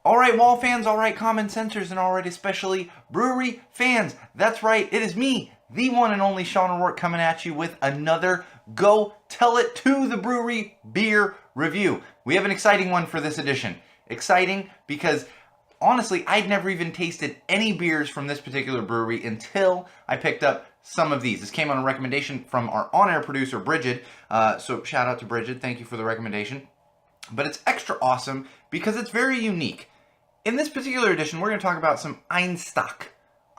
Alright wall fans, alright common sensors, and alright especially brewery fans. That's right, it is me, the one and only Sean O'Rourke, coming at you with another Go Tell It to the Brewery beer review. We have an exciting one for this edition. Exciting because honestly, I'd never even tasted any beers from this particular brewery until I picked up some of these. This came on a recommendation from our on-air producer, Bridget. So shout out to Bridget, thank you for the recommendation. But it's extra awesome because it's very unique. In this particular edition, we're going to talk about some Einstok.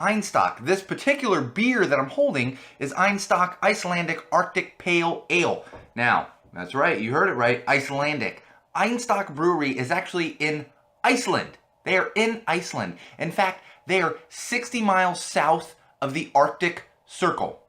Einstok. This particular beer that I'm holding is Einstok Icelandic Arctic Pale Ale. Now, that's right, you heard it right, Icelandic. Einstok Brewery is actually in Iceland. They are in Iceland. In fact, they are 60 miles south of the Arctic Circle.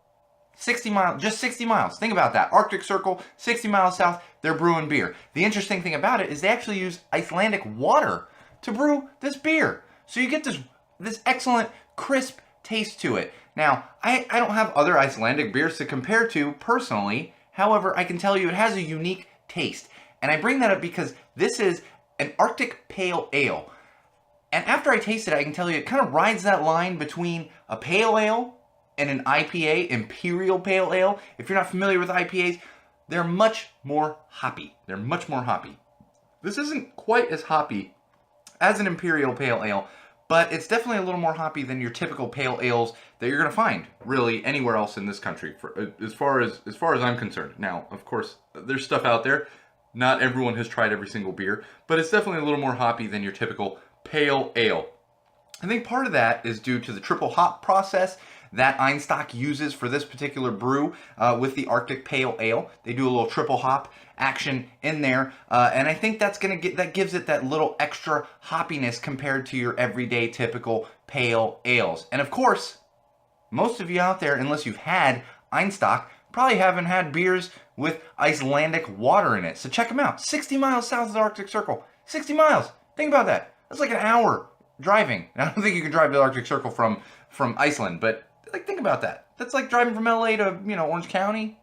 60 miles, just 60 miles. Think about that. Arctic Circle, 60 miles south, they're brewing beer. The interesting thing about it is they actually use Icelandic water to brew this beer. So you get this excellent, crisp taste to it. Now, I don't have other Icelandic beers to compare to personally. However, I can tell you it has a unique taste. And I bring that up because this is an Arctic Pale Ale. And after I taste it, I can tell you it kind of rides that line between a pale ale and an IPA, Imperial Pale Ale. If you're not familiar with IPAs, they're much more hoppy. They're much more hoppy. This isn't quite as hoppy as an Imperial Pale Ale, but it's definitely a little more hoppy than your typical pale ales that you're going to find really anywhere else in this country, as far as I'm concerned. Now, of course, there's stuff out there. Not everyone has tried every single beer, but it's definitely a little more hoppy than your typical pale ale. I think part of that is due to the triple hop process that Einstok uses for this particular brew with the Arctic Pale Ale. They do a little triple hop action in there, and I think that gives it that little extra hoppiness compared to your everyday typical pale ales. And of course, most of you out there, unless you've had Einstok, probably haven't had beers with Icelandic water in it. So check them out. 60 miles south of the Arctic Circle. 60 miles. Think about that. That's like an hour driving. And I don't think you can drive to the Arctic Circle from Iceland, but like think about that. That's like driving from LA to, Orange County.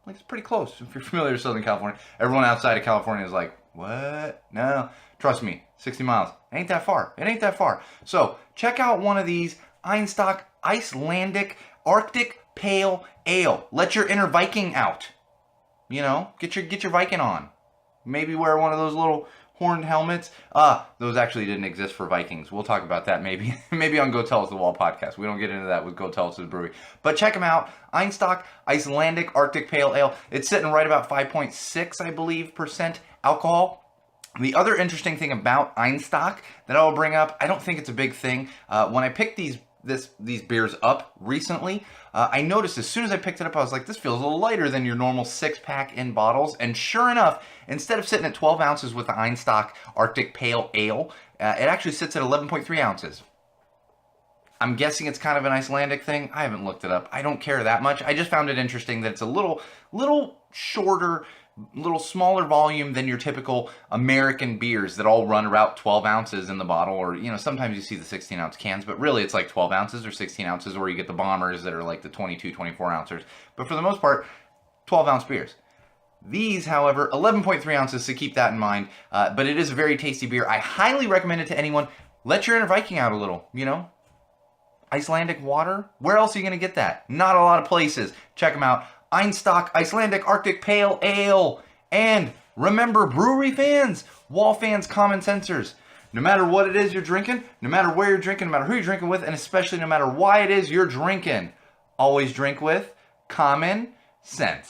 Like it's pretty close if you're familiar with Southern California. Everyone outside of California is like, what? No. Trust me, 60 miles. It ain't that far. It ain't that far. So check out one of these Einstok Icelandic Arctic Pale Ale. Let your inner Viking out. Get your Viking on. Maybe wear one of those little horned helmets. Those actually didn't exist for Vikings. We'll talk about that maybe on Go Tell Us the Wall podcast. We don't get into that with Go Tell Us the Brewery. But check them out. Einstok Icelandic Arctic Pale Ale. It's sitting right about 5.6, I believe, % alcohol. The other interesting thing about Einstok that I'll bring up, I don't think it's a big thing. When I picked these beers up recently, I noticed as soon as I picked it up, I was like, this feels a little lighter than your normal 6-pack in bottles. And sure enough, instead of sitting at 12 ounces with the Einstok Arctic Pale Ale, it actually sits at 11.3 ounces. I'm guessing it's kind of an Icelandic thing. I haven't looked it up. I don't care that much. I just found it interesting that it's a little shorter, little smaller volume than your typical American beers that all run about 12 ounces in the bottle, or sometimes you see the 16-ounce cans, but really it's like 12 ounces or 16 ounces, or you get the bombers that are like the 22, 24 ounces. But for the most part, 12-ounce beers. These, however, 11.3 ounces, so keep that in mind. But it is a very tasty beer. I highly recommend it to anyone. Let your inner Viking out a little, Icelandic water? Where else are you going to get that? Not a lot of places. Check them out. Einstok Icelandic Arctic Pale Ale. And remember, brewery fans, wall fans, common sensors, no matter what it is you're drinking, no matter where you're drinking, no matter who you're drinking with, and especially no matter why it is you're drinking, always drink with common sense.